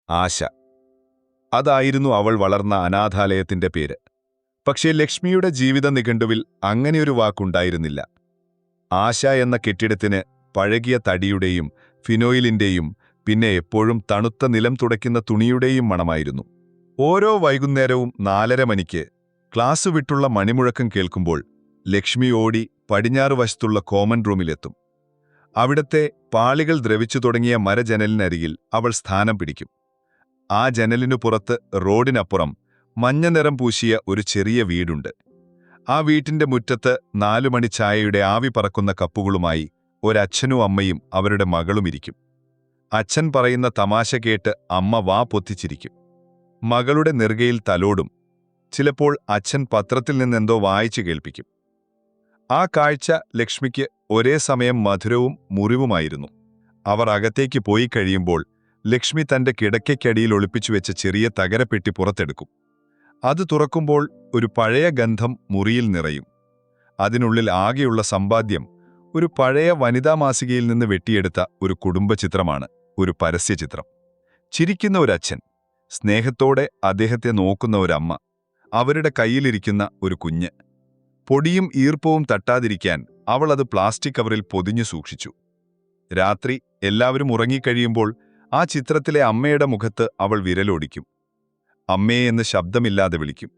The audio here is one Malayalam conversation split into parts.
ആശ. അതായിരുന്നു അവൾ വളർന്ന അനാഥാലയത്തിന്റെ പേര്. പക്ഷേ ലക്ഷ്മിയുടെ ജീവിത നിഘണ്ടുവിൽ അങ്ങനെയൊരു വാക്കുണ്ടായിരുന്നില്ല. ആശ എന്ന കെട്ടിടത്തിന് പഴകിയ തടിയുടെയും ഫിനോയിലിന്റെയും പിന്നെ എപ്പോഴും തണുത്ത നിലം തുടയ്ക്കുന്ന തുണിയുടെയും മണമായിരുന്നു. ഓരോ വൈകുന്നേരവും 4:30 മണിക്ക് ക്ലാസ് വിട്ടുള്ള മണിമുഴക്കം കേൾക്കുമ്പോൾ ലക്ഷ്മി ഓടി പടിഞ്ഞാറ് വശത്തുള്ള കോമൺ റൂമിലെത്തും. അവിടത്തെ പാളികൾ ദ്രവിച്ചു തുടങ്ങിയ മരജനലിനരികിൽ അവൾ സ്ഥാനം പിടിക്കും. ആ ജനലിനു പുറത്ത് റോഡിനപ്പുറം മഞ്ഞ നിറം പൂശിയ ഒരു ചെറിയ വീടുണ്ട്. ആ വീട്ടിന്റെ മുറ്റത്ത് 4 മണി ചായയുടെ ആവി പറക്കുന്ന കപ്പുകളുമായി ഒരച്ഛനും അമ്മയും അവരുടെ മകളും ഇരിക്കും. അച്ഛൻ പറയുന്ന തമാശ കേട്ട് അമ്മ വാ പൊത്തിച്ചിരിക്കും. മകളുടെ നെറുകയിൽ തലോടും. ചിലപ്പോൾ അച്ഛൻ പത്രത്തിൽ നിന്നെന്തോ വായിച്ചു കേൾപ്പിക്കും. ആ കാഴ്ച ലക്ഷ്മിക്ക് ഒരേ സമയം മധുരവും മുറിവുമായിരുന്നു. അവർ അകത്തേക്ക് പോയി കഴിയുമ്പോൾ ലക്ഷ്മി തന്റെ കിടക്കയ്ക്കടിയിൽ ഒളിപ്പിച്ചുവെച്ച ചെറിയ തകരപ്പെട്ടി പുറത്തെടുക്കും. അത് തുറക്കുമ്പോൾ ഒരു പഴയ ഗന്ധം മുറിയിൽ നിറയും. അതിനുള്ളിൽ ആകെയുള്ള സമ്പാദ്യം ഒരു പഴയ വനിതാ മാസികയിൽ നിന്ന് വെട്ടിയെടുത്ത ഒരു കുടുംബചിത്രമാണ്, ഒരു പരസ്യചിത്രം. ചിരിക്കുന്ന ഒരച്ഛൻ, സ്നേഹത്തോടെ അദ്ദേഹത്തെ നോക്കുന്ന ഒരമ്മ, അവരുടെ കയ്യിലിരിക്കുന്ന ഒരു കുഞ്ഞ്. പൊടിയും ഈർപ്പവും തട്ടാതിരിക്കാൻ അവൾ അത് പ്ലാസ്റ്റിക് കവറിൽ പൊതിഞ്ഞു സൂക്ഷിച്ചു. രാത്രി എല്ലാവരും ഉറങ്ങിക്കഴിയുമ്പോൾ ആ ചിത്രത്തിലെ അമ്മയുടെ മുഖത്ത് അവൾ വിരലോടിക്കും. അമ്മേ എന്ന് ശബ്ദമില്ലാതെ വിളിക്കും.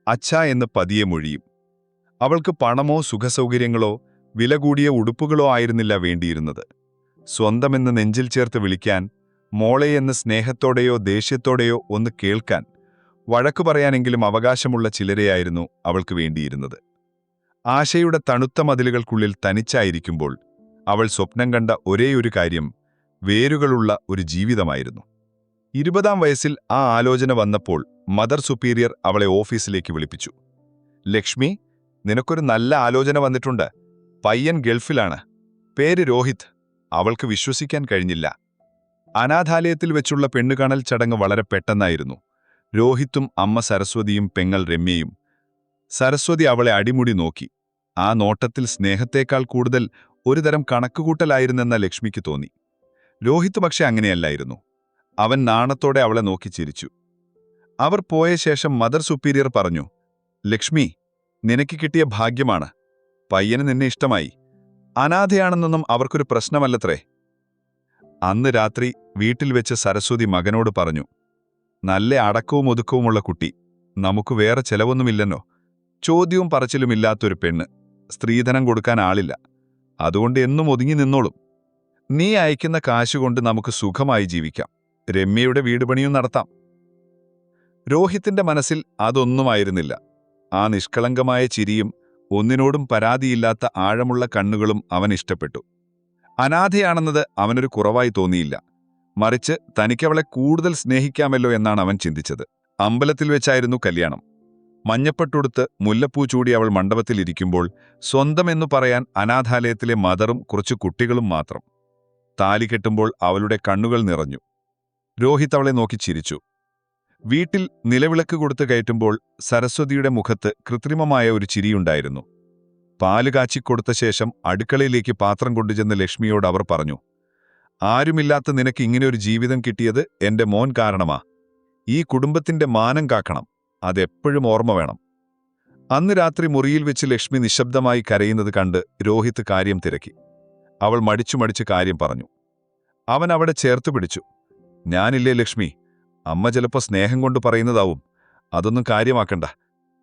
അച്ഛാ എന്ന് പതിയെ മൊഴിയും. അവൾക്ക് പണമോ സുഖസൗകര്യങ്ങളോ വില കൂടിയ ഉടുപ്പുകളോ ആയിരുന്നില്ല വേണ്ടിയിരുന്നത്. സ്വന്തമെന്ന് നെഞ്ചിൽ ചേർത്ത് വിളിക്കാൻ, മോളെ എന്ന് സ്നേഹത്തോടെയോ ദേഷ്യത്തോടെയോ ഒന്ന് കേൾക്കാൻ, വഴക്കു പറയാനെങ്കിലും അവകാശമുള്ള ചിലരെയായിരുന്നു അവൾക്ക് വേണ്ടിയിരുന്നത്. ആശയുടെ തണുത്ത മതിലുകൾക്കുള്ളിൽ തനിച്ചായിരിക്കുമ്പോൾ അവൾ സ്വപ്നം കണ്ട ഒരേയൊരു കാര്യം വേരുകളുള്ള ഒരു ജീവിതമായിരുന്നു. 20-ാം വയസ്സിൽ ആ ആലോചന വന്നപ്പോൾ മദർ സുപ്പീരിയർ അവളെ ഓഫീസിലേക്ക് വിളിപ്പിച്ചു. ലക്ഷ്മി, നിനക്കൊരു നല്ല ആലോചന വന്നിട്ടുണ്ട്. പയ്യൻ ഗൾഫിലാണ്. പേര് രോഹിത്. അവൾക്ക് വിശ്വസിക്കാൻ കഴിഞ്ഞില്ല. അനാഥാലയത്തിൽ വെച്ചുള്ള പെണ്ണുകാണൽ ചടങ്ങ് വളരെ പെട്ടെന്നായിരുന്നു. രോഹിത്തും അമ്മ സരസ്വതിയും പെങ്ങൾ രമ്യയും. സരസ്വതി അവളെ അടിമുടി നോക്കി. ആ നോട്ടത്തിൽ സ്നേഹത്തേക്കാൾ കൂടുതൽ ഒരുതരം കണക്കുകൂട്ടലായിരുന്നെന്ന ലക്ഷ്മിക്ക് തോന്നി. രോഹിത്ത് പക്ഷെ അങ്ങനെയല്ലായിരുന്നു. അവൻ നാണത്തോടെ അവളെ നോക്കി ചിരിച്ചു. അവർ പോയ ശേഷം മദർ സുപ്പീരിയർ പറഞ്ഞു, ലക്ഷ്മി, നിനക്ക് കിട്ടിയ ഭാഗ്യമാണ്. പയ്യന് നിന്നെ ഇഷ്ടമായി. അനാഥയാണെന്നൊന്നും അവർക്കൊരു പ്രശ്നമല്ലത്രേ. അന്ന് രാത്രി വീട്ടിൽ വെച്ച് സരസ്വതി മകനോട് പറഞ്ഞു, നല്ല അടക്കവും ഒതുക്കവുമുള്ള കുട്ടി. നമുക്ക് വേറെ ചെലവൊന്നുമില്ലെന്നോ. ചോദ്യവും പറച്ചിലുമില്ലാത്തൊരു പെണ്ണ്. സ്ത്രീധനം കൊടുക്കാൻ ആളില്ല. അതുകൊണ്ട് എന്നും ഒതുങ്ങി നിന്നോളും. നീ അയക്കുന്ന കാശുകൊണ്ട് നമുക്ക് സുഖമായി ജീവിക്കാം. രമ്യയുടെ വീട് പണിയും നടത്താം. രോഹിത്തിന്റെ മനസ്സിൽ അതൊന്നുമായിരുന്നില്ല. ആ നിഷ്കളങ്കമായ ചിരിയും ഒന്നിനോടും പരാതിയില്ലാത്ത ആഴമുള്ള കണ്ണുകളും അവൻ ഇഷ്ടപ്പെട്ടു. അനാഥയാണെന്നത് അവനൊരു കുറവായി തോന്നിയില്ല. മറിച്ച് തനിക്കവളെ കൂടുതൽ സ്നേഹിക്കാമല്ലോ എന്നാണ് അവൻ ചിന്തിച്ചത്. അമ്പലത്തിൽ വെച്ചായിരുന്നു കല്യാണം. മഞ്ഞപ്പട്ടുടുത്ത് മുല്ലപ്പൂ ചൂടി അവൾ മണ്ഡപത്തിലിരിക്കുമ്പോൾ സ്വന്തമെന്നു പറയാൻ അനാഥാലയത്തിലെ മദറും കുറച്ചു കുട്ടികളും മാത്രം. താലി കെട്ടുമ്പോൾ അവളുടെ കണ്ണുകൾ നിറഞ്ഞു. രോഹിത് അവളെ നോക്കി ചിരിച്ചു. വീട്ടിൽ നിലവിളക്ക് കൊടുത്ത് കയറ്റുമ്പോൾ സരസ്വതിയുടെ മുഖത്ത് കൃത്രിമമായ ഒരു ചിരിയുണ്ടായിരുന്നു. പാല് കാച്ചിക്കൊടുത്ത ശേഷം അടുക്കളയിലേക്ക് പാത്രം കൊണ്ടുചെന്ന് ലക്ഷ്മിയോട് അവർ പറഞ്ഞു, ആരുമില്ലാത്ത നിനക്ക് ഇങ്ങനെയൊരു ജീവിതം കിട്ടിയത് എന്റെ മോൻ കാരണമാ. ഈ കുടുംബത്തിന്റെ മാനം കാക്കണം. അതെപ്പോഴും ഓർമ്മ വേണം. അന്ന് രാത്രി മുറിയിൽ വെച്ച് ലക്ഷ്മി നിശബ്ദമായി കരയുന്നത് കണ്ട് രോഹിത് കാര്യം തിരക്കി. അവൾ മടിച്ചു കാര്യം പറഞ്ഞു. അവൻ അവിടെ ചേർത്ത് പിടിച്ചു. ഞാനില്ലേ ലക്ഷ്മി, അമ്മ ചിലപ്പോൾ സ്നേഹം കൊണ്ട് പറയുന്നതാവും. അതൊന്നും കാര്യമാക്കണ്ട.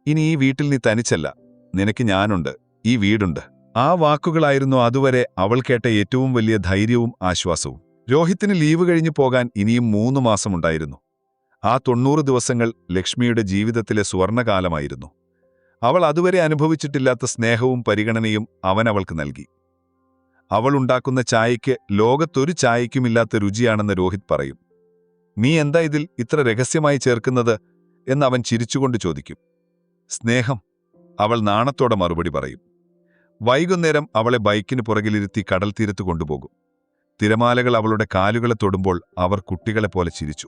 ഇനി ഈ വീട്ടിൽ നീ തനിച്ചല്ല. നിനക്ക് ഞാനുണ്ട്, ഈ വീടുണ്ട്. ആ വാക്കുകളായിരുന്നു അതുവരെ അവൾ കേട്ട ഏറ്റവും വലിയ ധൈര്യവും ആശ്വാസവും. രോഹിത്തിന് ലീവ് കഴിഞ്ഞു പോകാൻ ഇനിയും 3 മാസമുണ്ടായിരുന്നു. ആ 90 ദിവസങ്ങൾ ലക്ഷ്മിയുടെ ജീവിതത്തിലെ സുവർണകാലമായിരുന്നു. അവൾ അതുവരെ അനുഭവിച്ചിട്ടില്ലാത്ത സ്നേഹവും പരിഗണനയും അവൻ അവൾക്ക് നൽകി. അവൾ ഉണ്ടാക്കുന്ന ചായയ്ക്ക് ലോകത്തൊരു ചായയ്ക്കുമില്ലാത്ത രുചിയാണെന്ന് രോഹിത് പറയും. നീ എന്താ ഇതിൽ ഇത്ര രഹസ്യമായി ചേർക്കുന്നത് എന്നവൻ ചിരിച്ചുകൊണ്ട് ചോദിക്കും. സ്നേഹം, അവൾ നാണത്തോടെ മറുപടി പറയും. വൈകുന്നേരം അവളെ ബൈക്കിന് പുറകിലിരുത്തി കടൽ തീരത്ത് കൊണ്ടുപോകും. തിരമാലകൾ അവളുടെ കാലുകളെ തൊടുമ്പോൾ അവർ കുട്ടികളെപ്പോലെ ചിരിച്ചു.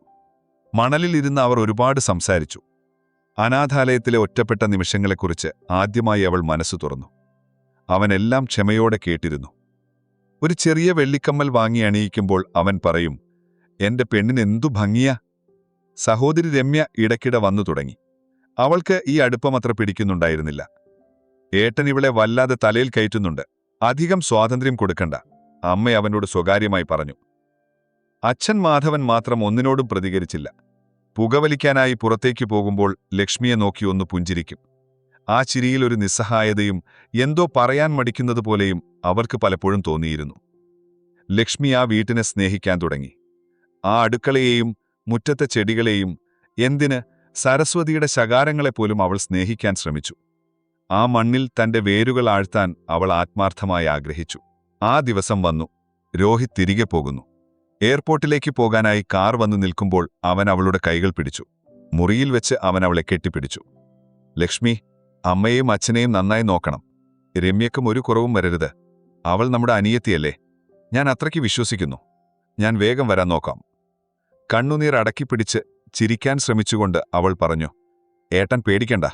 മണലിലിരുന്ന് അവർ ഒരുപാട് സംസാരിച്ചു. അനാഥാലയത്തിലെ ഒറ്റപ്പെട്ട നിമിഷങ്ങളെക്കുറിച്ച് ആദ്യമായി അവൾ മനസ്സു തുറന്നു. അവനെല്ലാം ക്ഷമയോടെ കേട്ടിരുന്നു. ഒരു ചെറിയ വെള്ളിക്കമ്മൽ വാങ്ങി അണിയിക്കുമ്പോൾ അവൻ പറയും, എന്റെ പെണ്ണിനെന്തു ഭംഗിയാ. സഹോദരി രമ്യ ഇടയ്ക്കിടെ വന്നു തുടങ്ങി. അവൾക്ക് ഈ അടുപ്പമത്ര പിടിക്കുന്നുണ്ടായിരുന്നില്ല. ഏട്ടൻ ഇവളെ വല്ലാതെ തലയിൽ കയറ്റുന്നുണ്ട്, അധികം സ്വാതന്ത്ര്യം കൊടുക്കണ്ട, അമ്മ അവനോട് സ്വകാര്യമായി പറഞ്ഞു. അച്ഛൻ മാധവൻ മാത്രം ഒന്നിനോടും പ്രതികരിച്ചില്ല. പുകവലിക്കാനായി പുറത്തേക്ക് പോകുമ്പോൾ ലക്ഷ്മിയെ നോക്കി ഒന്ന് പുഞ്ചിരിക്കും. ആ ചിരിയിൽ ഒരു നിസ്സഹായതയും എന്തോ പറയാൻ മടിക്കുന്നതുപോലെയും അവർക്ക് പലപ്പോഴും തോന്നിയിരുന്നു. ലക്ഷ്മി ആ വീട്ടിനെ സ്നേഹിക്കാൻ തുടങ്ങി. ആ അടുക്കളയെയും മുറ്റത്തെ ചെടികളെയും, എന്തിന് സരസ്വതിയുടെ ശകാരങ്ങളെപ്പോലും അവൾ സ്നേഹിക്കാൻ ശ്രമിച്ചു. ആ മണ്ണിൽ തന്റെ വേരുകൾ ആഴ്ത്താൻ അവൾ ആത്മാർത്ഥമായി ആഗ്രഹിച്ചു. ആ ദിവസം വന്നു. രോഹിത് തിരികെ പോകുന്നു. എയർപോർട്ടിലേക്ക് പോകാനായി കാർ വന്നു നിൽക്കുമ്പോൾ അവൻ അവളുടെ കൈകൾ പിടിച്ചു. മുറിയിൽ വെച്ച് അവൻ അവളെ കെട്ടിപ്പിടിച്ചു. ലക്ഷ്മി, അമ്മയെയും അച്ഛനെയും നന്നായി നോക്കണം. രമ്യക്കും ഒരു കുറവും വരരുത്. അവൾ നമ്മുടെ അനിയത്തിയല്ലേ. ഞാൻ അത്രയ്ക്ക് വിശ്വസിക്കുന്നു. ഞാൻ വേഗം വരാൻ നോക്കാം. കണ്ണുനീർ അടക്കിപ്പിടിച്ച് ചിരിക്കാൻ ശ്രമിച്ചുകൊണ്ട് അവൾ പറഞ്ഞു. ഏട്ടൻ പേടിക്കണ്ട,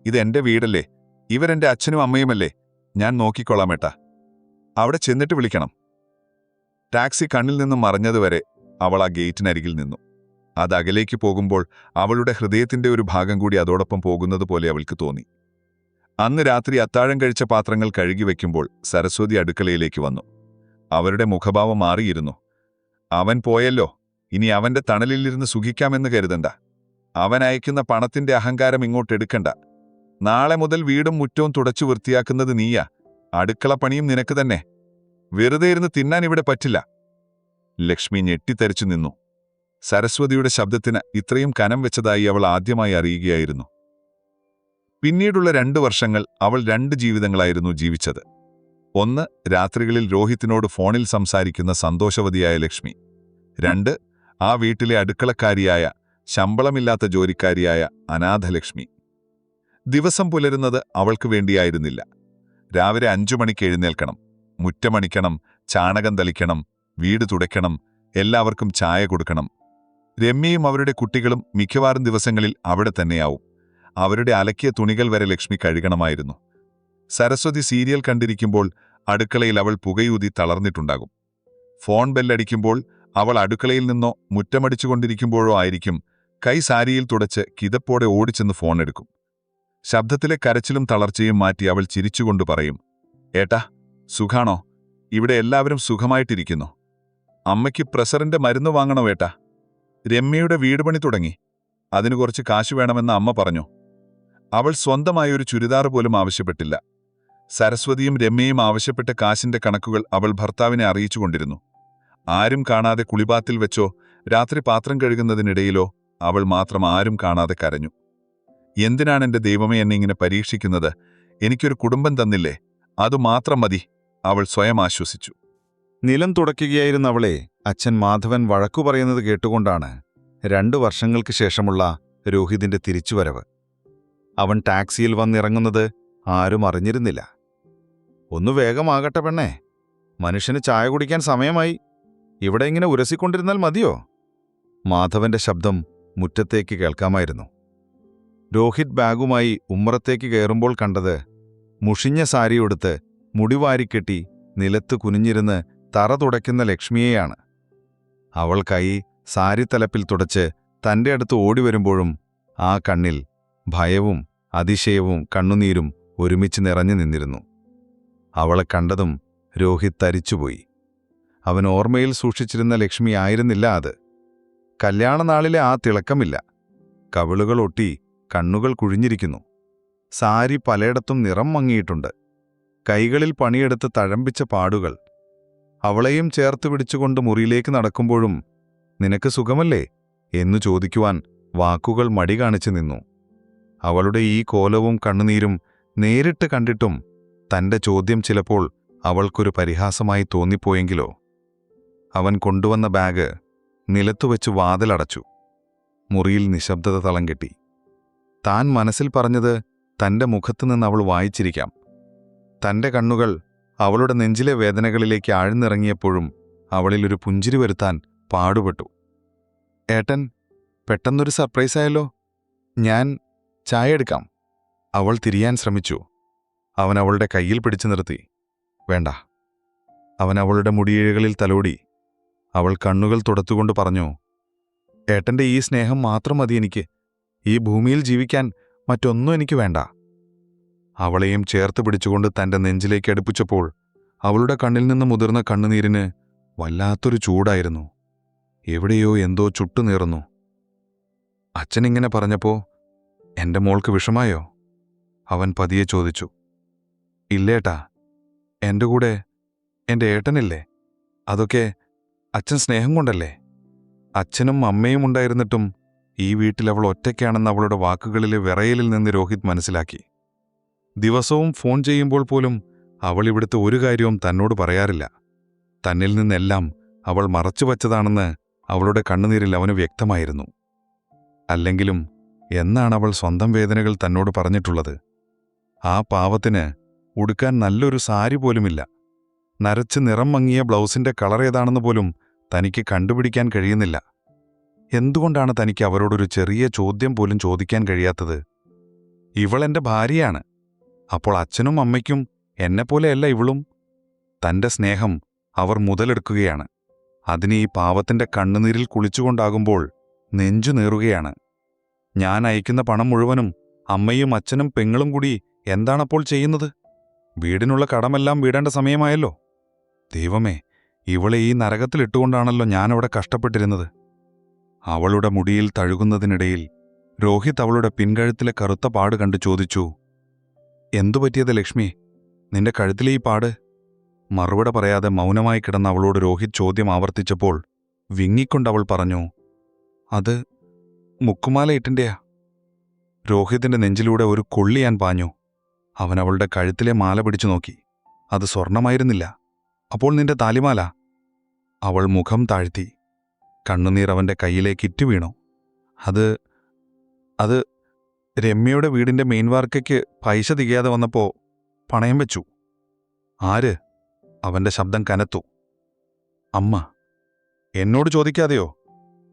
ഇത് എന്റെ വീടല്ലേ. ഇവരെന്റെ അച്ഛനും അമ്മയുമല്ലേ. ഞാൻ നോക്കിക്കൊള്ളാം ഏട്ടാ. അവിടെ ചെന്നിട്ട് വിളിക്കണം. ടാക്സി കണ്ണിൽ നിന്നും മറഞ്ഞതുവരെ അവൾ ആ ഗേറ്റിനരികിൽ നിന്നു. അത് അകലേക്ക് പോകുമ്പോൾ അവളുടെ ഹൃദയത്തിന്റെ ഒരു ഭാഗം കൂടി അതോടൊപ്പം പോകുന്നതുപോലെ അവൾക്ക് തോന്നി. അന്ന് രാത്രി അത്താഴം കഴിച്ച പാത്രങ്ങൾ കഴുകി വയ്ക്കുമ്പോൾ സരസ്വതി അടുക്കളയിലേക്ക് വന്നു. അവരുടെ മുഖഭാവം മാറിയിരുന്നു. അവൻ പോയല്ലോ, ഇനി അവന്റെ തണലിലിരുന്ന് സുഖിക്കാമെന്ന് കരുതണ്ട. അവൻ അയക്കുന്ന പണത്തിന്റെ അഹങ്കാരം ഇങ്ങോട്ടെടുക്കണ്ട. നാളെ മുതൽ വീടും മുറ്റവും തുടച്ചു വൃത്തിയാക്കുന്നത് നീയാ. അടുക്കള പണിയും നിനക്ക് തന്നെ. വെറുതെ ഇരുന്ന് തിന്നാൻ ഇവിടെ പറ്റില്ല. ലക്ഷ്മി ഞെട്ടിത്തരിച്ചു നിന്നു. സരസ്വതിയുടെ ശബ്ദത്തിന് ഇത്രയും കനം വെച്ചതായി അവൾ ആദ്യമായി അറിയുകയായിരുന്നു. പിന്നീടുള്ള 2 വർഷങ്ങൾ അവൾ 2 ജീവിതങ്ങളായിരുന്നു ജീവിച്ചത്. ഒന്ന്, രാത്രികളിൽ രോഹിത്തിനോട് ഫോണിൽ സംസാരിക്കുന്ന സന്തോഷവതിയായ ലക്ഷ്മി. 2, ആ വീട്ടിലെ അടുക്കളക്കാരിയായ, ശമ്പളമില്ലാത്ത ജോലിക്കാരിയായ അനാഥലക്ഷ്മി. ദിവസം പുലരുന്നത് അവൾക്ക് വേണ്ടിയായിരുന്നില്ല. രാവിലെ 5 മണിക്ക് എഴുന്നേൽക്കണം, മുറ്റമണിക്കണം, ചാണകം തളിക്കണം, വീട് തുടയ്ക്കണം, എല്ലാവർക്കും ചായ കൊടുക്കണം. രമ്യയും അവരുടെ കുട്ടികളും മിക്കവാറും ദിവസങ്ങളിൽ അവിടെ തന്നെയാവും. അവരുടെ അലക്കിയ തുണികൾ വരെ ലക്ഷ്മി കഴുകണമായിരുന്നു. സരസ്വതി സീരിയൽ കണ്ടിരിക്കുമ്പോൾ അടുക്കളയിൽ അവൾ പുകയൂതി തളർന്നിട്ടുണ്ടാകും. ഫോൺ ബെല്ലടിക്കുമ്പോൾ അവൾ അടുക്കളയിൽ നിന്നോ മുറ്റമടിച്ചുകൊണ്ടിരിക്കുമ്പോഴോ ആയിരിക്കും കൈ സാരിയിൽ തുടച്ച് കിതപ്പോടെ ഓടിച്ചെന്ന് ഫോൺ എടുക്കും. ശബ്ദത്തിലെ കരച്ചിലും തളർച്ചയും മാറ്റി അവൾ ചിരിച്ചുകൊണ്ട് പറയും, ഏട്ടാ, സുഖാണോ? ഇവിടെ എല്ലാവരും സുഖമായിട്ടിരിക്കുന്നു. അമ്മയ്ക്ക് പ്രഷറിന്റെ മരുന്ന് വാങ്ങണോ ഏട്ടാ? രമ്യയുടെ വീട് പണി തുടങ്ങി. അതിന് കുറച്ച് കാശ് വേണമെന്ന് അമ്മ പറഞ്ഞു. അവൾ സ്വന്തമായൊരു ചുരിദാർ പോലും ആവശ്യപ്പെട്ടില്ല. സരസ്വതിയും രമ്യയും ആവശ്യപ്പെട്ട കാശിന്റെ കണക്കുകൾ അവൾ ഭർത്താവിനെ അറിയിച്ചുകൊണ്ടിരുന്നു. ആരും കാണാതെ കുളിബാത്തിൽ വെച്ചോ രാത്രി പാത്രം കഴുകുന്നതിനിടയിലോ അവൾ മാത്രം ആരും കാണാതെ കരഞ്ഞു. എന്തിനാണെന്റെ ദൈവമേ എന്നെ ഇങ്ങനെ പരീക്ഷിക്കുന്നത്? എനിക്കൊരു കുടുംബം തന്നില്ലേ, അതുമാത്രം മതി, അവൾ സ്വയം ആശ്വസിച്ചു. നിലം തുടയ്ക്കുകയായിരുന്ന അവളെ അച്ഛൻ മാധവൻ വഴക്കു പറയുന്നത് കേട്ടുകൊണ്ടാണ് 2 വർഷങ്ങൾക്ക് ശേഷമുള്ള രോഹിതിന്റെ തിരിച്ചുവരവ്. അവൻ ടാക്സിയിൽ വന്നിറങ്ങുന്നത് ആരും അറിഞ്ഞിരുന്നില്ല. "ഒന്ന് വേഗമാകട്ടെ പെണ്ണേ, മനുഷ്യന് ചായ കുടിക്കാൻ സമയമായി. ഇവിടെ ഇങ്ങനെ ഉരസിക്കൊണ്ടിരുന്നാൽ മതിയോ?" മാധവന്റെ ശബ്ദം മുറ്റത്തേക്ക് കേൾക്കാമായിരുന്നു. രോഹിത് ബാഗുമായി ഉമ്മറത്തേക്ക് കയറുമ്പോൾ കണ്ടത് മുഷിഞ്ഞ സാരിയുടുത്ത് മുടിവാരിക്കെട്ടി നിലത്ത് കുനിഞ്ഞിരുന്ന് തറ തുടയ്ക്കുന്ന ലക്ഷ്മിയെയാണ്. അവൾ കൈ സാരിത്തലപ്പിൽ തുടച്ച് തന്റെ അടുത്ത് ഓടിവരുമ്പോഴും ആ കണ്ണിൽ ഭയവും അതിശയവും കണ്ണുനീരും ഒരുമിച്ച് നിറഞ്ഞു നിന്നിരുന്നു. അവളെ കണ്ടതും രോഹിത് തരിച്ചുപോയി. അവൻ ഓർമ്മയിൽ സൂക്ഷിച്ചിരുന്ന ലക്ഷ്മി ആയിരുന്നില്ല അത്. കല്യാണനാളിലെ ആ തിളക്കമില്ല. കവിളുകൾ ഒട്ടി, കണ്ണുകൾ കുഴിഞ്ഞിരിക്കുന്നു. സാരി പലയിടത്തും നിറം മങ്ങിയിട്ടുണ്ട്. കൈകളിൽ പണിയെടുത്ത് തഴമ്പിച്ച പാടുകൾ. അവളെയും ചേർത്ത് പിടിച്ചുകൊണ്ട് മുറിയിലേക്ക് നടക്കുമ്പോഴും "നിനക്ക് സുഖമല്ലേ?" എന്നു ചോദിക്കുവാൻ വാക്കുകൾ മടി കാണിച്ചു നിന്നു. അവളുടെ ഈ കോലവും കണ്ണുനീരും നേരിട്ട് കണ്ടിട്ടും തന്റെ ചോദ്യം ചിലപ്പോൾ അവൾക്കൊരു പരിഹാസമായി തോന്നിപ്പോയെങ്കിലോ. അവൻ കൊണ്ടുവന്ന ബാഗ് നിലത്തുവെച്ച് വാതിലടച്ചു. മുറിയിൽ നിശബ്ദത തളം കെട്ടി. താൻ മനസ്സിൽ പറഞ്ഞത് തന്റെ മുഖത്തുനിന്ന് അവൾ വായിച്ചിരിക്കാം. തന്റെ കണ്ണുകൾ അവളുടെ നെഞ്ചിലെ വേദനകളിലേക്ക് ആഴ്ന്നിറങ്ങിയപ്പോഴും അവളിലൊരു പുഞ്ചിരി വരുത്താൻ പാടുപെട്ടു. "ഏട്ടൻ, പെട്ടെന്നൊരു സർപ്രൈസായല്ലോ. ഞാൻ ചായ എടുക്കാം." അവൾ തിരിയാൻ ശ്രമിച്ചു. അവൻ അവളുടെ കയ്യിൽ പിടിച്ചു നിർത്തി. "വേണ്ട." അവൻ അവളുടെ മുടിയിഴകളിൽ തലോടി. അവൾ കണ്ണുകൾ തുടച്ചുകൊണ്ട് പറഞ്ഞു, ഏട്ടന്റെ ഈ സ്നേഹം മാത്രം മതി എനിക്ക്. ഈ ഭൂമിയിൽ ജീവിക്കാൻ മറ്റൊന്നും എനിക്ക് വേണ്ട. അവളെയും ചേർത്ത് പിടിച്ചുകൊണ്ട് തന്റെ നെഞ്ചിലേക്ക് അടുപ്പിച്ചപ്പോൾ അവളുടെ കണ്ണിൽ നിന്ന് മുതിർന്ന കണ്ണുനീരിന് വല്ലാത്തൊരു ചൂടായിരുന്നു. എവിടെയോ എന്തോ ചുട്ടുനീറുന്നു. അച്ഛനിങ്ങനെ പറഞ്ഞപ്പോ എന്റെ മോൾക്ക് വിഷമായോ? അവൻ പതിയെ ചോദിച്ചു. ഇല്ലേട്ടാ, എന്റെ കൂടെ എന്റെ ഏട്ടനില്ലേ? അതൊക്കെ അച്ഛൻ സ്നേഹം കൊണ്ടല്ലേ? അച്ഛനും അമ്മയും ഉണ്ടായിരുന്നിട്ടും ഈ വീട്ടിൽ അവൾ ഒറ്റയ്ക്കാണെന്ന് അവളുടെ വാക്കുകളിലെ വിറയലിൽ നിന്ന് രോഹിത് മനസ്സിലാക്കി. ദിവസവും ഫോൺ ചെയ്യുമ്പോൾ പോലും അവൾ ഇവിടുത്തെ ഒരു കാര്യവും തന്നോട് പറയാറില്ല. തന്നിൽ നിന്നെല്ലാം അവൾ മറച്ചുവച്ചതാണെന്ന് അവളുടെ കണ്ണുനീരിൽ അവന് വ്യക്തമായിരുന്നു. അല്ലെങ്കിലും എന്നാണ് അവൾ സ്വന്തം വേദനകൾ തന്നോട് പറഞ്ഞിട്ടുള്ളത്? ആ പാവത്തിന് ഉടുക്കാൻ നല്ലൊരു സാരി പോലുമില്ല. നരച്ച് നിറം മങ്ങിയ ബ്ലൗസിന്റെ കളർ ഏതാണെന്ന് പോലും തനിക്ക് കണ്ടുപിടിക്കാൻ കഴിയുന്നില്ല. എന്തുകൊണ്ടാണ് തനിക്ക് അവരോടൊരു ചെറിയ ചോദ്യം പോലും ചോദിക്കാൻ കഴിയാത്തത്? ഇവളെന്റെ ഭാര്യയാണ്. അപ്പോൾ അച്ഛനും അമ്മയ്ക്കും എന്നെപ്പോലെയല്ല ഇവളും. തന്റെ സ്നേഹം അവർ മുതലെടുക്കുകയാണ്. അതിന് ഈ പാവത്തിന്റെ കണ്ണുനീരിൽ കുളിച്ചുകൊണ്ടാകുമ്പോൾ നെഞ്ചു നീറുകയാണ്. ഞാൻ അയക്കുന്ന പണം മുഴുവനും അമ്മയും അച്ഛനും പെങ്ങളും കൂടി എന്താണപ്പോൾ ചെയ്യുന്നത്? വീടിനുള്ള കടമെല്ലാം വീടേണ്ട സമയമായല്ലോ. ദൈവമേ, ഇവളെ ഈ നരകത്തിലിട്ടുകൊണ്ടാണല്ലോ ഞാനവിടെ കഷ്ടപ്പെട്ടിരുന്നത്. അവളുടെ മുടിയിൽ തഴുകുന്നതിനിടയിൽ രോഹിത് അവളുടെ പിൻകഴുത്തിലെ കറുത്ത പാട് കണ്ടു ചോദിച്ചു, എന്തു പറ്റിയത് ലക്ഷ്മി? നിന്റെ കഴുത്തിലെ ഈ പാട്? മറുപടി പറയാതെ മൗനമായി കിടന്ന അവളോട് രോഹിത് ചോദ്യം ആവർത്തിച്ചപ്പോൾ വിങ്ങിക്കൊണ്ടവൾ പറഞ്ഞു, അത് മുക്കുമാല ഇട്ടിന്റെയാ. രോഹിതിന്റെ നെഞ്ചിലൂടെ ഒരു കൊള്ളിയാൻ പാഞ്ഞു. അവൻ അവളുടെ കഴുത്തിലെ മാല പിടിച്ചു നോക്കി. അത് സ്വർണമായിരുന്നില്ല. അപ്പോൾ നിന്റെ താലിമാല? അവൾ മുഖം താഴ്ത്തി. കണ്ണുനീർ അവന്റെ കൈയിലേക്ക് ഇറ്റുവീണു. അത് രമ്യയുടെ വീടിന്റെ മെയിൻ വാർക്കയ്ക്ക് പൈസ തികയാതെ വന്നപ്പോ പണയം വെച്ചു. ആര്? അവന്റെ ശബ്ദം കനത്തു. അമ്മ. എന്നോട് ചോദിക്കാതെയോ?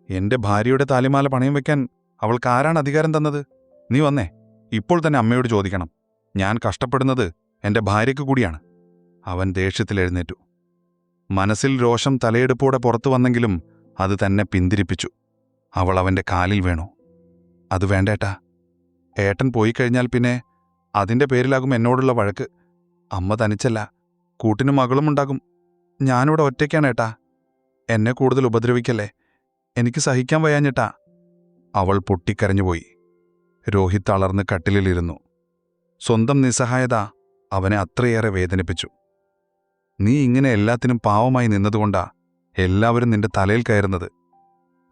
എന്റെ ഭാര്യയുടെ താലിമാല പണയം വെക്കാൻ അവൾക്ക് ആരാണ് അധികാരം തന്നത്? നീ വന്നേ, ഇപ്പോൾ തന്നെ അമ്മയോട് ചോദിക്കണം. ഞാൻ കഷ്ടപ്പെടുന്നത് എന്റെ ഭാര്യയ്ക്ക് കൂടിയാണ്. അവൻ ദേഷ്യത്തിൽ എഴുന്നേറ്റു. മനസ്സിൽ രോഷം തലയെടുപ്പോടെ പുറത്തു വന്നെങ്കിലും അത് തന്നെ പിന്തിരിപ്പിച്ചു. അവൾ അവന്റെ കാലിൽ വീണു. അത് വേണ്ടേട്ടാ. ഏട്ടൻ പോയി കഴിഞ്ഞാൽ പിന്നെ അതിന്റെ പേരിലാകും എന്നോടുള്ള വഴക്ക്. അമ്മ തനിച്ചല്ല, കൂട്ടിന് മകളുമുണ്ടാകും. ഞാനിവിടെ ഒറ്റയ്ക്കാണേട്ടാ. എന്നെ കൂടുതൽ ഉപദ്രവിക്കല്ലേ. എനിക്ക് സഹിക്കാൻ വയ്യാഞ്ഞിട്ടാ. അവൾ പൊട്ടിക്കരഞ്ഞുപോയി. രോഹിത് തളർന്ന് കട്ടിലിലിരുന്നു. സ്വന്തം നിസ്സഹായത അവനെ അത്രയേറെ വേദനിപ്പിച്ചു. നീ ഇങ്ങനെ എല്ലാത്തിനും പാവമായി നിന്നതുകൊണ്ടാ എല്ലാവരും നിന്റെ തലയിൽ കയറുന്നത്.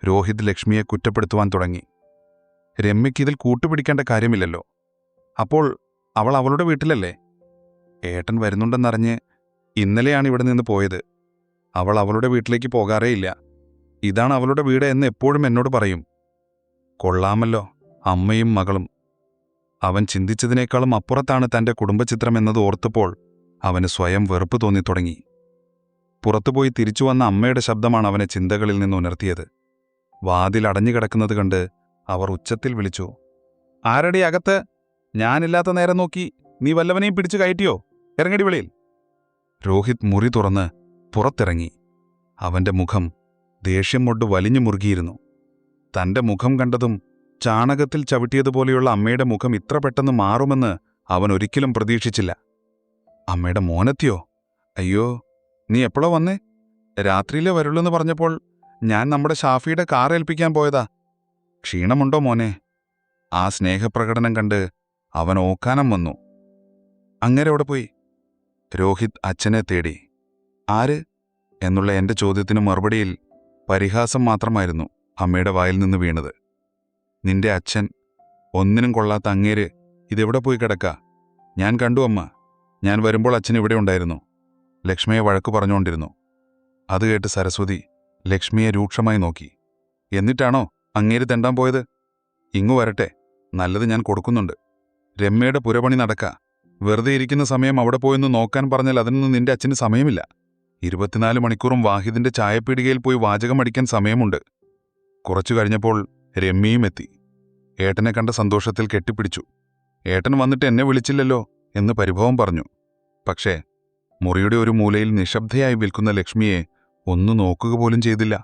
രോഹിത് ലക്ഷ്മിയെ കുറ്റപ്പെടുത്തുവാൻ തുടങ്ങി. രമ്യയ്ക്കിതിൽ കൂട്ടുപിടിക്കേണ്ട കാര്യമില്ലല്ലോ. അപ്പോൾ അവൾ അവളുടെ വീട്ടിലല്ലേ? ഏട്ടൻ വരുന്നുണ്ടെന്നറിഞ്ഞ് ഇന്നലെയാണ് ഇവിടെ നിന്ന് പോയത്. അവൾ അവളുടെ വീട്ടിലേക്ക് പോകാറേയില്ല. ഇതാണ് അവളുടെ വീട് എന്ന് എപ്പോഴും എന്നോട് പറയും. കൊള്ളാമല്ലോ, അമ്മയും മകളും. അവൻ ചിന്തിച്ചതിനേക്കാളും അപ്പുറത്താണ് തന്റെ കുടുംബചിത്രം എന്നത് ഓർത്തപ്പോൾ അവന് സ്വയം വെറുപ്പ് തോന്നിത്തുടങ്ങി. പുറത്തുപോയി തിരിച്ചുവന്ന അമ്മയുടെ ശബ്ദമാണ് അവനെ ചിന്തകളിൽ നിന്ന് ഉണർത്തിയത്. വാതിൽ അടഞ്ഞുകിടക്കുന്നത് കണ്ട് അവർ ഉച്ചത്തിൽ വിളിച്ചു, ആരടി അകത്ത്? ഞാനില്ലാത്ത നേരം നോക്കി നീ വല്ലവനെയും പിടിച്ചു കയറ്റിയോ? ഇറങ്ങടി വെളിയിൽ. രോഹിത് മുറി തുറന്ന് പുറത്തിറങ്ങി. അവന്റെ മുഖം ദേഷ്യം കൊണ്ട് വലിഞ്ഞു മുറുകിയിരുന്നു. തന്റെ മുഖം കണ്ടതും ചാണകത്തിൽ ചവിട്ടിയതുപോലെയുള്ള അമ്മയുടെ മുഖം ഇത്ര പെട്ടെന്ന് മാറുമെന്ന് അവൻ ഒരിക്കലും പ്രതീക്ഷിച്ചില്ല. അമ്മയുടെ മോനെത്തിയോ? അയ്യോ, നീ എപ്പോഴോ വന്നേ? രാത്രിയിലേ വരുള്ളൂന്ന് പറഞ്ഞപ്പോൾ ഞാൻ നമ്മുടെ ഷാഫിയുടെ കാർ ഏൽപ്പിക്കാൻ പോയതാ. ക്ഷീണമുണ്ടോ മോനെ? ആ സ്നേഹപ്രകടനം കണ്ട് അവൻ ഓക്കാനം വന്നു. അങ്ങേരെ എവിടെ പോയി? രോഹിത് അച്ഛനെ തേടി. ആര് എന്നുള്ള എന്റെ ചോദ്യത്തിന് മറുപടിയിൽ പരിഹാസം മാത്രമായിരുന്നു അമ്മയുടെ വായിൽ നിന്ന് വീണത്. നിന്റെ അച്ഛൻ. ഒന്നിനും കൊള്ളാത്ത അങ്ങേര് ഇതെവിടെ പോയി കിടക്ക? ഞാൻ കണ്ടു അമ്മ. ഞാൻ വരുമ്പോൾ അച്ഛൻ ഇവിടെ ഉണ്ടായിരുന്നു. ലക്ഷ്മിയെ വഴക്കു പറഞ്ഞുകൊണ്ടിരുന്നു. അത് കേട്ട് സരസ്വതി ലക്ഷ്മിയെ രൂക്ഷമായി നോക്കി. എന്നിട്ടാണോ അങ്ങേര് തെണ്ടാൻ പോയത്? ഇങ്ങു വരട്ടെ, നല്ലത് ഞാൻ കൊടുക്കുന്നുണ്ട്. രമ്യയുടെ പുരപണി നടക്ക. വെറുതെ ഇരിക്കുന്ന സമയം അവിടെ പോയെന്ന് നോക്കാൻ പറഞ്ഞാൽ അതിനൊന്നും നിന്റെ അച്ഛന് സമയമില്ല. 24 മണിക്കൂറും വാഹിദിന്റെ ചായപ്പീടികയിൽ പോയി വാചകമടിക്കാൻ സമയമുണ്ട്. കുറച്ചു കഴിഞ്ഞപ്പോൾ രമ്യയും എത്തി. ഏട്ടനെ കണ്ട സന്തോഷത്തിൽ കെട്ടിപ്പിടിച്ചു. ഏട്ടൻ വന്നിട്ട് എന്നെ വിളിച്ചില്ലല്ലോ എന്ന് പരിഭവം പറഞ്ഞു. പക്ഷേ മുറിയുടെ ഒരു മൂലയിൽ നിശബ്ദയായി വിൽക്കുന്ന ലക്ഷ്മിയെ ഒന്നു നോക്കുക പോലും ചെയ്തില്ല.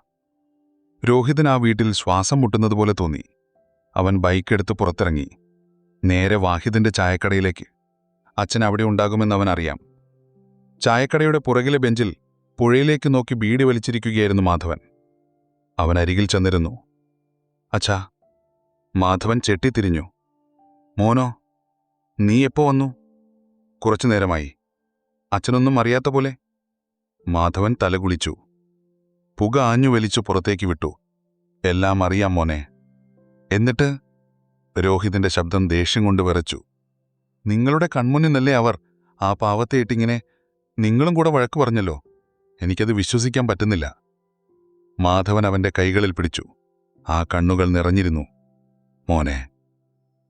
രോഹിതൻ ആ വീട്ടിൽ ശ്വാസം മുട്ടുന്നതുപോലെ തോന്നി. അവൻ ബൈക്കെടുത്ത് പുറത്തിറങ്ങി. നേരെ വാഹിദിന്റെ ചായക്കടയിലേക്ക്. അച്ഛൻ അവിടെ ഉണ്ടാകുമെന്ന് അവനറിയാം. ചായക്കടയുടെ പുറകിലെ ബെഞ്ചിൽ പുഴയിലേക്ക് നോക്കി ബീഡി വലിച്ചിരിക്കുകയായിരുന്നു മാധവൻ. അവൻ അരികിൽ ചെന്നിരുന്നു. അച്ഛാ. മാധവൻ ചെട്ടിത്തിരിഞ്ഞു. മോനോ, നീ എപ്പോ വന്നു? കുറച്ചു നേരമായി. അച്ഛനൊന്നും അറിയാത്ത പോലെ. മാധവൻ തലകുളിച്ചു. പുക ആഞ്ഞു വലിച്ചു പുറത്തേക്ക് വിട്ടു. എല്ലാം അറിയാം മോനെ. എന്നിട്ട്? രോഹിതിന്റെ ശബ്ദം ദേഷ്യം കൊണ്ട് വിറച്ചു. നിങ്ങളുടെ കൺമുന്നിന്നല്ലേ അവർ ആ പാവത്തെ ഇട്ടിങ്ങനെ? നിങ്ങളും കൂടെ വഴക്കു പറഞ്ഞല്ലോ. എനിക്കത് വിശ്വസിക്കാൻ പറ്റുന്നില്ല. മാധവൻ അവന്റെ കൈകളിൽ പിടിച്ചു. ആ കണ്ണുകൾ നിറഞ്ഞിരുന്നു. മോനെ,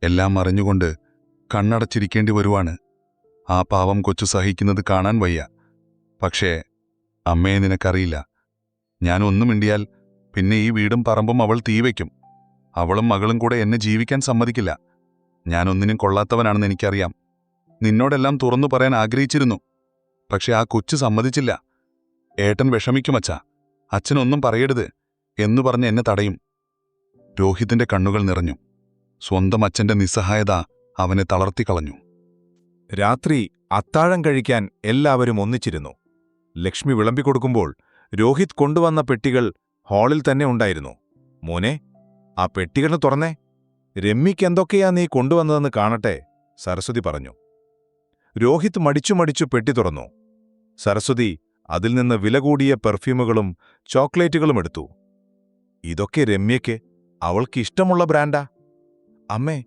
എല്ലാം അറിഞ്ഞുകൊണ്ട് കണ്ണടച്ചിരിക്കേണ്ടി വരുവാണ്. ആ പാവം കൊച്ചു സഹിക്കുന്നത് കാണാൻ വയ്യ. പക്ഷേ അമ്മയെ നിനക്കറിയില്ല. ഞാൻ ഒന്നും മിണ്ടിയാൽ പിന്നെ ഈ വീടും പറമ്പും അവൾ തീവയ്ക്കും. അവളും മകളും കൂടെ എന്നെ ജീവിക്കാൻ സമ്മതിക്കില്ല. ഞാനൊന്നിനും കൊള്ളാത്തവനാണെന്ന് എനിക്കറിയാം. നിന്നോടെല്ലാം തുറന്നു പറയാൻ ആഗ്രഹിച്ചിരുന്നു. പക്ഷെ ആ കൊച്ചു സമ്മതിച്ചില്ല. ഏട്ടൻ വിഷമിക്കുമച്ചാ. അച്ഛനൊന്നും പറയരുത് എന്നു പറഞ്ഞ് എന്നെ തടയും. രോഹിതിന്റെ കണ്ണുകൾ നിറഞ്ഞു. സ്വന്തം അച്ഛന്റെ നിസ്സഹായത അവനെ തളർത്തിക്കളഞ്ഞു. രാത്രി അത്താഴം കഴിക്കാൻ എല്ലാവരും ഒന്നിച്ചിരുന്നു. ലക്ഷ്മി വിളമ്പിക്കൊടുക്കുമ്പോൾ രോഹിത് കൊണ്ടുവന്ന പെട്ടികൾ ഹാളിൽ തന്നെ ഉണ്ടായിരുന്നു. മോനെ, ആ പെട്ടികള് തുറന്നേ. രമ്യയ്ക്കെന്തൊക്കെയാ നീ കൊണ്ടുവന്നതെന്ന് കാണട്ടെ, സരസ്വതി പറഞ്ഞു. രോഹിത് മടിച്ചു പെട്ടി തുറന്നു. സരസ്വതി അതിൽ നിന്ന് വില കൂടിയ പെർഫ്യൂമുകളും ചോക്ലേറ്റുകളും എടുത്തു. ഇതൊക്കെ രമ്യയ്ക്ക്, അവൾക്ക് ഇഷ്ടമുള്ള ബ്രാൻഡാ. അമ്മേ,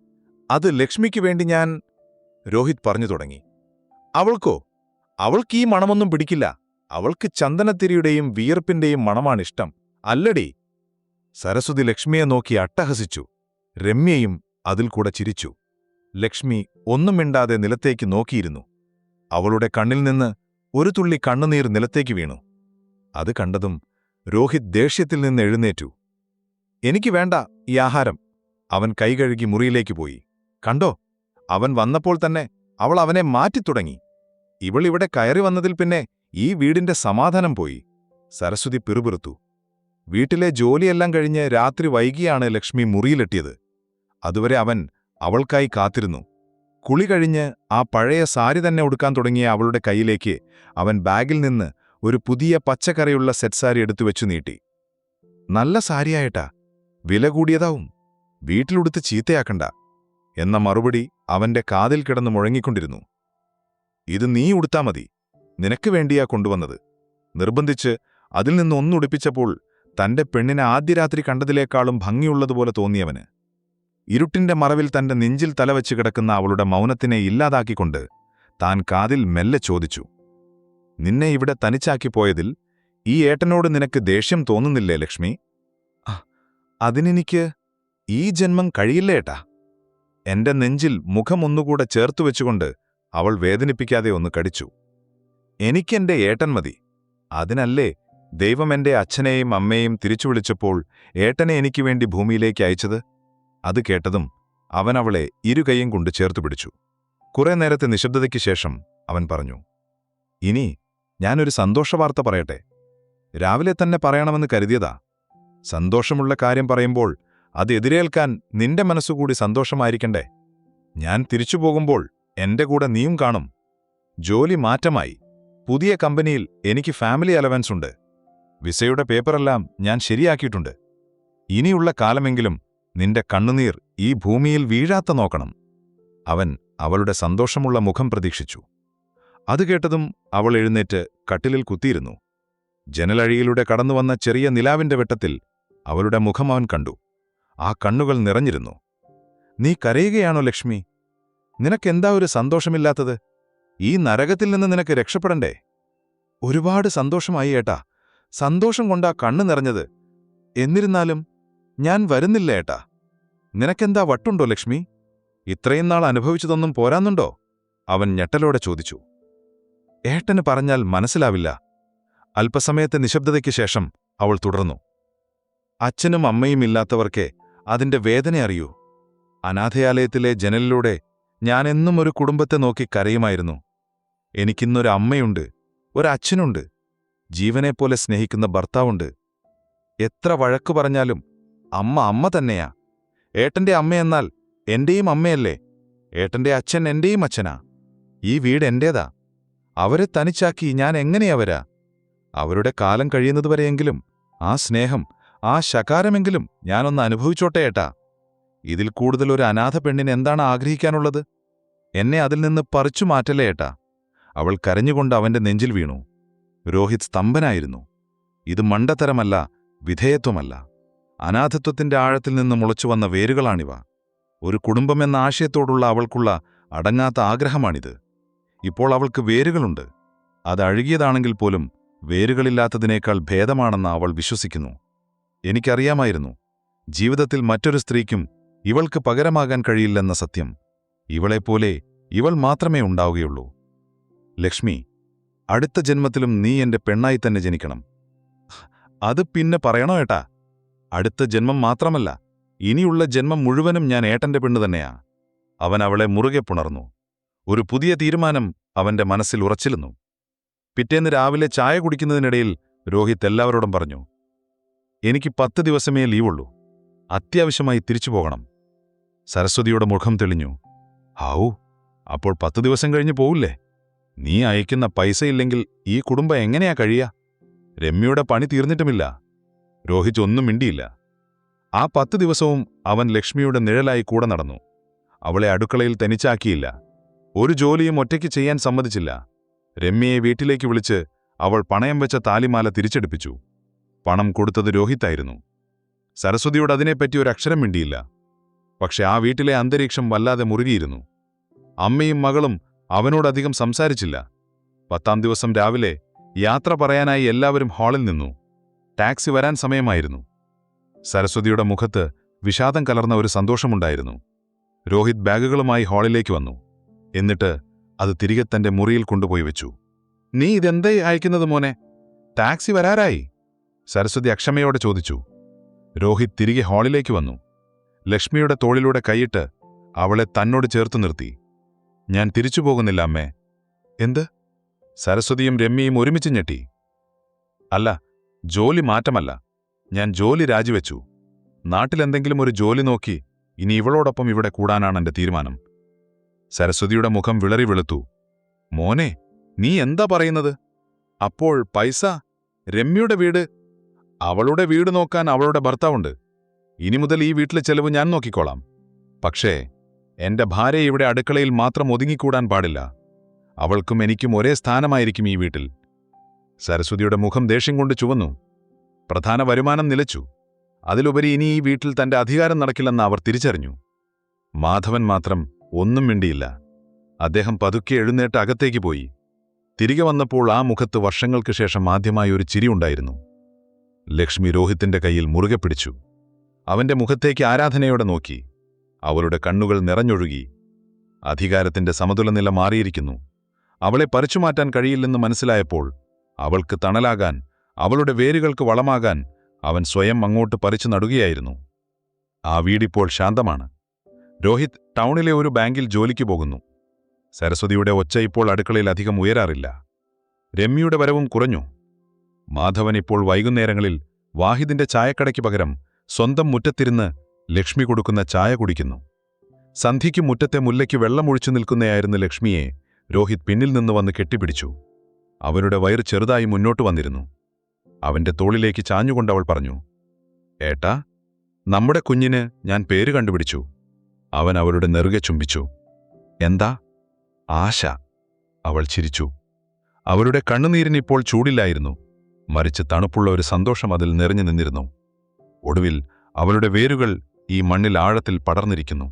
അത് ലക്ഷ്മിക്ക് വേണ്ടി ഞാൻ... രോഹിത് പറഞ്ഞു തുടങ്ങി. അവൾക്കോ? അവൾക്ക് ഈ മണമൊന്നും പിടിക്കില്ല. അവൾക്ക് ചന്ദനത്തിരിയുടെയും വിയർപ്പിന്റെയും മണമാണിഷ്ടം, അല്ലടി? സരസ്വതി ലക്ഷ്മിയെ നോക്കി അട്ടഹസിച്ചു. രമ്യയും അതിൽ കൂടെ ചിരിച്ചു. ലക്ഷ്മി ഒന്നും മിണ്ടാതെ നിലത്തേക്ക് നോക്കിയിരുന്നു. അവളുടെ കണ്ണിൽ നിന്ന് ഒരു തുള്ളി കണ്ണുനീർ നിലത്തേക്ക് വീണു. അത് കണ്ടതും രോഹിത് ദേഷ്യത്തിൽ നിന്ന് എഴുന്നേറ്റു. എനിക്ക് വേണ്ട ഈ ആഹാരം. അവൻ കൈകഴുകി മുറിയിലേക്ക് പോയി. കണ്ടോ, അവൻ വന്നപ്പോൾ തന്നെ അവൾ അവനെ മാറ്റിത്തുടങ്ങി. ഇവളിവിടെ കയറി വന്നതിൽ പിന്നെ ഈ വീടിന്റെ സമാധാനം പോയി. സരസ്വതി പിറുപിറുത്തു. വീട്ടിലെ ജോലിയെല്ലാം കഴിഞ്ഞ് രാത്രി വൈകിയാണ് ലക്ഷ്മി മുറിയിലെത്തിയത്. അതുവരെ അവൻ അവൾക്കായി കാത്തിരുന്നു. കുളി കഴിഞ്ഞ് ആ പഴയ സാരി തന്നെ ഉടുക്കാൻ തുടങ്ങിയ അവളുടെ കൈയിലേക്ക് അവൻ ബാഗിൽ നിന്ന് ഒരു പുതിയ പച്ചക്കറിയുള്ള സെറ്റ് സാരി എടുത്തുവെച്ചു നീട്ടി. നല്ല സാരിയായിട്ടാ, വില കൂടിയതാവും, വീട്ടിലുടുത്ത് ചീത്തയാക്കണ്ട എന്ന മറുപടി അവന്റെ കാതിൽ കിടന്ന് മുഴങ്ങിക്കൊണ്ടിരുന്നു. ഇത് നീ ഉടുത്താ മതി, നിനക്ക് വേണ്ടിയാ കൊണ്ടുവന്നത്. നിർബന്ധിച്ച് അതിൽ നിന്ന് ഒന്നുടുപ്പിച്ചപ്പോൾ തന്റെ പെണ്ണിനെ ആദ്യ രാത്രി കണ്ടതിലേക്കാളും ഭംഗിയുള്ളതുപോലെ തോന്നിയവന് ഇരുട്ടിന്റെ മറവിൽ തന്റെ നെഞ്ചിൽ തലവെച്ച് കിടക്കുന്ന അവളുടെ മൗനത്തിനെ ഇല്ലാതാക്കിക്കൊണ്ട് താൻ കാതിൽ മെല്ലെ ചോദിച്ചു. നിന്നെ ഇവിടെ തനിച്ചാക്കിപ്പോയതിൽ ഈ ഏട്ടനോട് നിനക്ക് ദേഷ്യം തോന്നുന്നില്ലേ ലക്ഷ്മി? അതിനെനിക്ക് ഈ ജന്മം കഴിയില്ലേട്ടാ. എന്റെ നെഞ്ചിൽ മുഖമൊന്നുകൂടെ ചേർത്തുവെച്ചുകൊണ്ട് അവൾ വേദനിപ്പിക്കാതെ ഒന്ന് കടിച്ചു. എനിക്കെന്റെ ഏട്ടൻ മതി. അതിനല്ലേ ദൈവം എന്റെ അച്ഛനെയും അമ്മയെയും തിരിച്ചു വിളിച്ചപ്പോൾ ഏട്ടനെ എനിക്ക് വേണ്ടി ഭൂമിയിലേക്ക് അയച്ചത്? അത് കേട്ടതും അവൻ അവളെ ഇരുകൈയും കൊണ്ട് ചേർത്തുപിടിച്ചു. കുറെ നേരത്തെ നിശബ്ദതയ്ക്ക് ശേഷം അവൻ പറഞ്ഞു, ഇനി ഞാനൊരു സന്തോഷവാർത്ത പറയട്ടെ. രാവിലെ തന്നെ പറയണമെന്ന് കരുതിയതാ. സന്തോഷമുള്ള കാര്യം പറയുമ്പോൾ അത് എതിരേൽക്കാൻ നിന്റെ മനസ്സുകൂടി സന്തോഷമായിരിക്കണ്ടേ? ഞാൻ തിരിച്ചു പോകുമ്പോൾ എന്റെ കൂടെ നീയും കാണും. ജോലി മാറ്റമായി. പുതിയ കമ്പനിയിൽ എനിക്ക് ഫാമിലി അലവൻസ് ഉണ്ട്. വിസയുടെ പേപ്പറെല്ലാം ഞാൻ ശരിയാക്കിയിട്ടുണ്ട്. ഇനിയുള്ള കാലമെങ്കിലും നിന്റെ കണ്ണുനീർ ഈ ഭൂമിയിൽ വീഴാത്ത നോക്കണം. അവൻ അവളുടെ സന്തോഷമുള്ള മുഖം പ്രതീക്ഷിച്ചു. അത് കേട്ടതും അവൾ എഴുന്നേറ്റ് കട്ടിലിൽ കുത്തിയിരുന്നു. ജനലഴിയിലൂടെ കടന്നുവന്ന ചെറിയ നിലാവിന്റെ വെട്ടത്തിൽ അവളുടെ മുഖം അവൻ കണ്ടു. ആ കണ്ണുകൾ നിറഞ്ഞിരുന്നു. നീ കരയുകയാണോ ലക്ഷ്മി? നിനക്കെന്താ ഒരു സന്തോഷമില്ലാത്തത്? ഈ നരകത്തിൽ നിന്ന് നിനക്ക് രക്ഷപ്പെടണ്ടേ? ഒരുപാട് സന്തോഷമായി ഏട്ടാ. സന്തോഷം കൊണ്ടാ കണ്ണു നിറഞ്ഞത്. എന്നിരുന്നാലും ഞാൻ വരുന്നില്ല ഏട്ടാ. നിനക്കെന്താ വട്ടുണ്ടോ ലക്ഷ്മി? ഇത്രയും നാൾ അനുഭവിച്ചതൊന്നും പോരാന്നുണ്ടോ? അവൻ ഞെട്ടലോടെ ചോദിച്ചു. ഏട്ടന് പറഞ്ഞാൽ മനസ്സിലാവില്ല. അല്പസമയത്തെ നിശബ്ദതയ്ക്ക് ശേഷം അവൾ തുടർന്നു. അച്ഛനും അമ്മയും ഇല്ലാത്തവർക്കേ അതിന്റെ വേദന അറിയൂ. അനാഥയാലയത്തിലെ ജനലിലൂടെ ഞാനെന്നും ഒരു കുടുംബത്തെ നോക്കി കരയുമായിരുന്നു. എനിക്കിന്നൊരു അമ്മയുണ്ട്, ഒരച്ഛനുണ്ട്. ജീവനെപ്പോലെ സ്നേഹിക്കുന്ന ഭർത്താവുണ്ട്. എത്ര വഴക്കു പറഞ്ഞാലും അമ്മ അമ്മ തന്നെയാ. ഏട്ടന്റെ അമ്മയെന്നാൽ എന്റെയും അമ്മയല്ലേ? ഏട്ടന്റെ അച്ഛൻ എന്റെയും അച്ഛനാ. ഈ വീട് എന്റേതാ. അവരെ തനിച്ചാക്കി ഞാൻ എങ്ങനെയാ വരാ? അവരുടെ കാലം കഴിയുന്നതുവരെയെങ്കിലും ആ സ്നേഹം, ആ ശകാരമെങ്കിലും ഞാനൊന്ന് അനുഭവിച്ചോട്ടെ ഏട്ടാ. ഇതിൽ കൂടുതൽ ഒരു അനാഥ പെണ്ണിന് എന്താണ് ആഗ്രഹിക്കാനുള്ളത്? എന്നെ അതിൽ നിന്ന് പറിച്ചു മാറ്റല്ലേ ഏട്ടാ. അവൾ കരഞ്ഞുകൊണ്ട് അവന്റെ നെഞ്ചിൽ വീണു. രോഹിത് സ്തംഭനായിരുന്നു. ഇത് മണ്ടത്തരമല്ല, വിധേയത്വമല്ല. അനാഥത്വത്തിന്റെ ആഴത്തിൽ നിന്ന് മുളച്ചുവന്ന വേരുകളാണിവ. ഒരു കുടുംബമെന്ന ആശയത്തോടുള്ള അവൾക്കുള്ള അടങ്ങാത്ത ആഗ്രഹമാണിത്. ഇപ്പോൾ അവൾക്ക് വേരുകളുണ്ട്. അത് അഴുകിയതാണെങ്കിൽ പോലും വേരുകളില്ലാത്തതിനേക്കാൾ ഭേദമാണെന്ന് അവൾ വിശ്വസിക്കുന്നു. എനിക്കറിയാമായിരുന്നു, ജീവിതത്തിൽ മറ്റൊരു സ്ത്രീക്കും ഇവൾക്ക് പകരമാകാൻ കഴിയില്ലെന്ന സത്യം. ഇവളെപ്പോലെ ഇവൾ മാത്രമേ ഉണ്ടാവുകയുള്ളൂ. ലക്ഷ്മി, അടുത്ത ജന്മത്തിലും നീ എന്റെ പെണ്ണായി തന്നെ ജനിക്കണം. അത് പിന്നെ പറയണോ ഏട്ടാ? അടുത്ത ജന്മം മാത്രമല്ല, ഇനിയുള്ള ജന്മം മുഴുവനും ഞാൻ ഏട്ടന്റെ പെണ്ണു തന്നെയാ. അവൻ അവളെ മുറുകെ പുണർന്നു. ഒരു പുതിയ തീരുമാനം അവന്റെ മനസ്സിൽ ഉറച്ചിരുന്നു. പിറ്റേന്ന് രാവിലെ ചായ കുടിക്കുന്നതിനിടയിൽ രോഹിത് എല്ലാവരോടും പറഞ്ഞു, എനിക്ക് 10 ദിവസമേ ലീവുള്ളൂ. അത്യാവശ്യമായി തിരിച്ചു പോകണം. സരസ്വതിയുടെ മുഖം തെളിഞ്ഞു. ഹാവൂ, അപ്പോൾ 10 ദിവസം കഴിഞ്ഞ് പോവില്ലേ? നീ അയക്കുന്ന പൈസയില്ലെങ്കിൽ ഈ കുടുംബം എങ്ങനെയാ കഴിയാ? രമ്യയുടെ പണി തീർന്നിട്ടുമില്ല. രോഹിത് ഒന്നും മിണ്ടിയില്ല. ആ 10 ദിവസവും അവൻ ലക്ഷ്മിയുടെ നിഴലായി കൂടെ നടന്നു. അവളെ അടുക്കളയിൽ തനിച്ചാക്കിയില്ല. ഒരു ജോലിയും ഒറ്റയ്ക്ക് ചെയ്യാൻ സമ്മതിച്ചില്ല. രമ്യയെ വീട്ടിലേക്ക് വിളിച്ച് അവൾ പണയം വെച്ച താലിമാല തിരിച്ചെടുപ്പിച്ചു. പണം കൊടുത്തത് രോഹിത്തായിരുന്നു. സരസ്വതിയോട് അതിനെപ്പറ്റി ഒരക്ഷരം മിണ്ടിയില്ല. പക്ഷെ ആ വീട്ടിലെ അന്തരീക്ഷം വല്ലാതെ മുറുകിയിരുന്നു. അമ്മയും മകളും അവനോടധികം സംസാരിച്ചില്ല. 10-ാം ദിവസം രാവിലെ യാത്ര പറയാനായി എല്ലാവരും ഹാളിൽ നിന്നു. ടാക്സി വരാൻ സമയമായിരുന്നു. സരസ്വതിയുടെ മുഖത്ത് വിഷാദം കലർന്ന ഒരു സന്തോഷമുണ്ടായിരുന്നു. രോഹിത് ബാഗുകളുമായി ഹാളിലേക്ക് വന്നു. എന്നിട്ട് അത് തിരികെ തന്റെ മുറിയിൽ കൊണ്ടുപോയി വെച്ചു. നീ ഇതെന്തേ അയക്കുന്നത് മോനെ? ടാക്സി വരാറായി? സരസ്വതി അക്ഷമയോടെ ചോദിച്ചു. രോഹിത് തിരികെ ഹാളിലേക്ക് വന്നു. ലക്ഷ്മിയുടെ തോളിലൂടെ കൈയിട്ട് അവളെ തന്നോട് ചേർത്തു നിർത്തി. ഞാൻ തിരിച്ചു പോകുന്നില്ല അമ്മേ. എന്ത്? സരസ്വതിയും രമ്യയും ഒരുമിച്ച് ഞെട്ടി. അല്ല, ജോലി മാറ്റമല്ല. ഞാൻ ജോലി രാജിവെച്ചു. നാട്ടിലെന്തെങ്കിലും ഒരു ജോലി നോക്കി ഇനി ഇവളോടൊപ്പം ഇവിടെ കൂടാനാണ് എന്റെ തീരുമാനം. സരസ്വതിയുടെ മുഖം വിളറി വെളുത്തു. മോനെ, നീ എന്താ പറയുന്നത്? അപ്പോൾ പൈസ? രമ്യയുടെ വീട്? അവളുടെ വീട് നോക്കാൻ അവളുടെ ഭർത്താവുണ്ട്. ഇനി മുതൽ ഈ വീട്ടിലെ ചെലവ് ഞാൻ നോക്കിക്കോളാം. പക്ഷേ എന്റെ ഭാര്യ ഇവിടെ അടുക്കളയിൽ മാത്രം ഒതുങ്ങിക്കൂടാൻ പാടില്ല. അവൾക്കും എനിക്കും ഒരേ സ്ഥാനമായിരിക്കും ഈ വീട്ടിൽ. സരസ്വതിയുടെ മുഖം ദേഷ്യം കൊണ്ട് ചുവന്നു. പ്രധാന വരുമാനം നിലച്ചു. അതിലുപരി ഇനി ഈ വീട്ടിൽ തന്റെ അധികാരം നടക്കില്ലെന്ന് അവർ തിരിച്ചറിഞ്ഞു. മാധവൻ മാത്രം ഒന്നും മിണ്ടിയില്ല. അദ്ദേഹം പതുക്കെ എഴുന്നേറ്റ് അകത്തേക്ക് പോയി. തിരികെ വന്നപ്പോൾ ആ മുഖത്ത് വർഷങ്ങൾക്ക് ശേഷം ആദ്യമായി ഒരു ചിരി ഉണ്ടായിരുന്നു. ലക്ഷ്മി രോഹിത്തിന്റെ കയ്യിൽ മുറുകെ പിടിച്ചു. അവന്റെ മുഖത്തേക്ക് ആരാധനയോടെ നോക്കി. അവളുടെ കണ്ണുകൾ നിറഞ്ഞൊഴുകി. അധികാരത്തിന്റെ സമതുലനില മാറിയിരിക്കുന്നു. അവളെ പറിച്ചുമാറ്റാൻ കഴിയില്ലെന്ന് മനസ്സിലായപ്പോൾ അവൾക്ക് തണലാകാൻ, അവളുടെ വേരുകൾക്ക് വളമാകാൻ അവൻ സ്വയം അങ്ങോട്ട് പറിച്ചു നടുകയായിരുന്നു. ആ വീടിപ്പോൾ ശാന്തമാണ്. രോഹിത് ടൗണിലെ ഒരു ബാങ്കിൽ ജോലിക്ക് പോകുന്നു. സരസ്വതിയുടെ ഒച്ച ഇപ്പോൾ അടുക്കളയിൽ അധികം ഉയരാറില്ല. രമ്യയുടെ വരവും കുറഞ്ഞു. മാധവൻ ഇപ്പോൾ വൈകുന്നേരങ്ങളിൽ വാഹിദിന്റെ ചായക്കടയ്ക്ക് പകരം സ്വന്തം മുറ്റത്തിരുന്ന് ലക്ഷ്മി കൊടുക്കുന്ന ചായ കുടിക്കുന്നു. സന്ധ്യയ്ക്ക് മുറ്റത്തെ മുല്ലയ്ക്ക് വെള്ളമൊഴിച്ചു നിൽക്കുന്നയായിരുന്ന ലക്ഷ്മിയെ രോഹിത് പിന്നിൽ നിന്ന് വന്ന് കെട്ടിപ്പിടിച്ചു. അവരുടെ വയറ് ചെറുതായി മുന്നോട്ട് വന്നിരുന്നു. അവന്റെ തോളിലേക്ക് ചാഞ്ഞുകൊണ്ടവൾ പറഞ്ഞു, ഏട്ടാ, നമ്മുടെ കുഞ്ഞിന് ഞാൻ പേര് കണ്ടുപിടിച്ചു. അവൻ അവളുടെ നെറുകെ ചുംബിച്ചു. എന്താ? ആശ. അവൾ ചിരിച്ചു. അവരുടെ കണ്ണുനീരിനിപ്പോൾ ചൂടില്ലായിരുന്നു, മറിച്ച് തണുപ്പുള്ള ഒരു സന്തോഷം അതിൽ നിറഞ്ഞു നിന്നിരുന്നു. ഒടുവിൽ അവളുടെ വേരുകൾ ഈ മണ്ണിൽ ആഴത്തിൽ പടർന്നിരിക്കുന്നു.